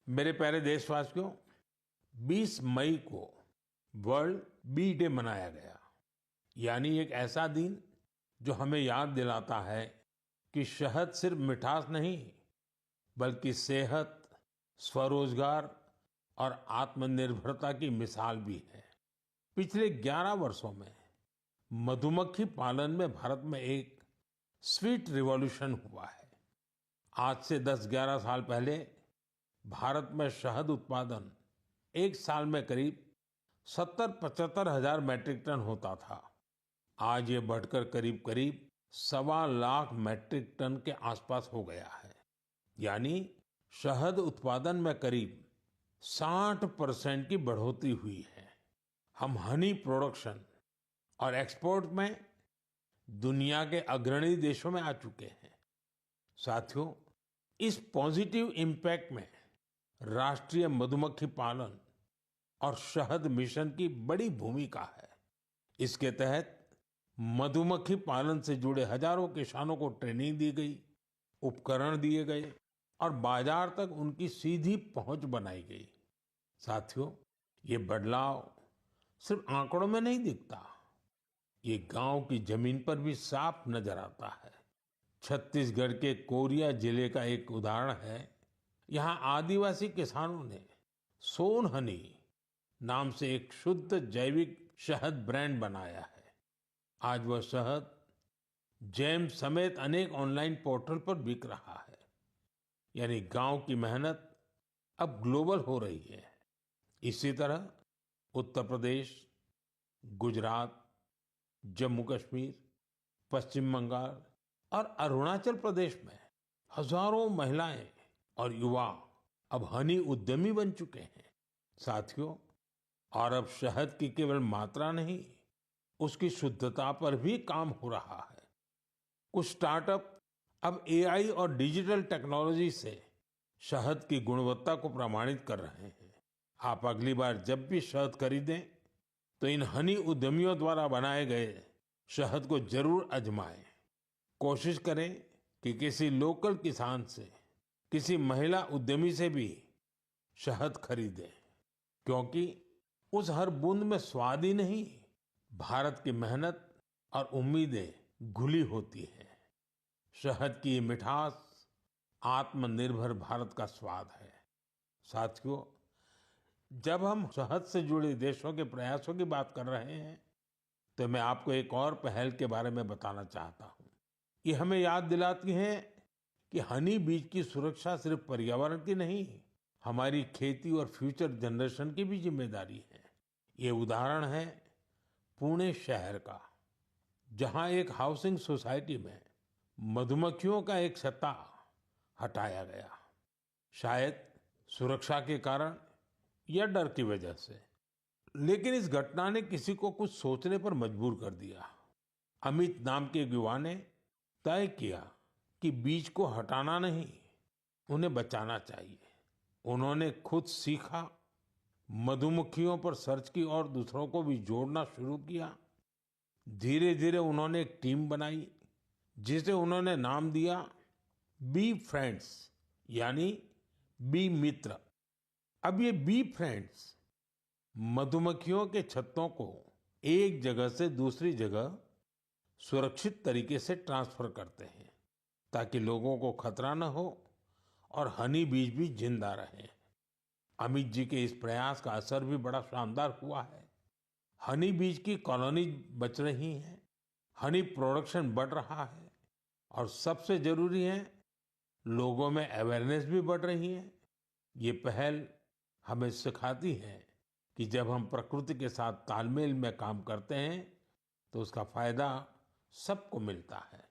मेरे प्यारे देशवासियों, 20 मई को वर्ल्ड बी डे मनाया गया। यानी एक ऐसा दिन जो हमें याद दिलाता है कि शहद सिर्फ मिठास नहीं, बल्कि सेहत, स्वरोजगार और आत्मनिर्भरता की मिसाल भी है। पिछले 11 वर्षों में मधुमक्खी पालन में भारत में एक स्वीट रिवॉल्यूशन हुआ है। आज से 10-11 साल पहले भारत में शहद उत्पादन एक साल में करीब 70-75 हजार मैट्रिक टन होता था। आज ये बढ़कर करीब करीब 1.25 लाख मैट्रिक टन के आसपास हो गया है। यानी शहद उत्पादन में करीब 60% की बढ़ोतरी हुई है। हम हनी प्रोडक्शन और एक्सपोर्ट में दुनिया के अग्रणी देशों में आ चुके हैं। साथियों, इस पॉजिटिव इम्पैक्ट में राष्ट्रीय मधुमक्खी पालन और शहद मिशन की बड़ी भूमिका है। इसके तहत मधुमक्खी पालन से जुड़े हजारों किसानों को ट्रेनिंग दी गई, उपकरण दिए गए और बाजार तक उनकी सीधी पहुंच बनाई गई। साथियों, ये बदलाव सिर्फ आंकड़ों में नहीं दिखता, ये गांव की जमीन पर भी साफ नजर आता है। छत्तीसगढ़ के कोरिया जिले का एक उदाहरण है। यहाँ आदिवासी किसानों ने सोन हनी नाम से एक शुद्ध जैविक शहद ब्रांड बनाया है। आज वह शहद जैम समेत अनेक ऑनलाइन पोर्टल पर बिक रहा है। यानी गांव की मेहनत अब ग्लोबल हो रही है। इसी तरह उत्तर प्रदेश, गुजरात, जम्मू कश्मीर, पश्चिम बंगाल और अरुणाचल प्रदेश में हजारों महिलाएं और युवा अब हनी उद्यमी बन चुके हैं। साथियों, और अब शहद की केवल मात्रा नहीं, उसकी शुद्धता पर भी काम हो रहा है। कुछ स्टार्टअप अब एआई और डिजिटल टेक्नोलॉजी से शहद की गुणवत्ता को प्रमाणित कर रहे हैं। आप अगली बार जब भी शहद खरीदें तो इन हनी उद्यमियों द्वारा बनाए गए शहद को जरूर आजमाएं। कोशिश करें कि किसी लोकल किसान से, किसी महिला उद्यमी से भी शहद खरीदें, क्योंकि उस हर बूंद में स्वाद ही नहीं, भारत की मेहनत और उम्मीदें घुली होती हैं। शहद की ये मिठास आत्मनिर्भर भारत का स्वाद है। साथियों, जब हम शहद से जुड़े देशों के प्रयासों की बात कर रहे हैं, तो मैं आपको एक और पहल के बारे में बताना चाहता हूँ। ये हमें याद दिलाती है कि हनी बीज की सुरक्षा सिर्फ पर्यावरण की नहीं, हमारी खेती और फ्यूचर जनरेशन की भी जिम्मेदारी है। ये उदाहरण है पुणे शहर का, जहां एक हाउसिंग सोसाइटी में मधुमक्खियों का एक छत्ता हटाया गया। शायद सुरक्षा के कारण या डर की वजह से, लेकिन इस घटना ने किसी को कुछ सोचने पर मजबूर कर दिया। अमित नाम के एक युवा ने तय किया कि बीज को हटाना नहीं, उन्हें बचाना चाहिए। उन्होंने खुद सीखा, मधुमक्खियों पर सर्च की और दूसरों को भी जोड़ना शुरू किया। धीरे धीरे उन्होंने एक टीम बनाई जिसे उन्होंने नाम दिया बी फ्रेंड्स, यानी बी मित्र। अब ये बी फ्रेंड्स मधुमक्खियों के छत्तों को एक जगह से दूसरी जगह सुरक्षित तरीके से ट्रांसफर करते हैं, ताकि लोगों को खतरा न हो और हनी बीज भी जिंदा रहे। अमित जी के इस प्रयास का असर भी बड़ा शानदार हुआ है। हनी बीज की कॉलोनी बच रही है, हनी प्रोडक्शन बढ़ रहा है और सबसे जरूरी है, लोगों में अवेयरनेस भी बढ़ रही है। ये पहल हमें सिखाती है कि जब हम प्रकृति के साथ तालमेल में काम करते हैं तो उसका फायदा सबको मिलता है।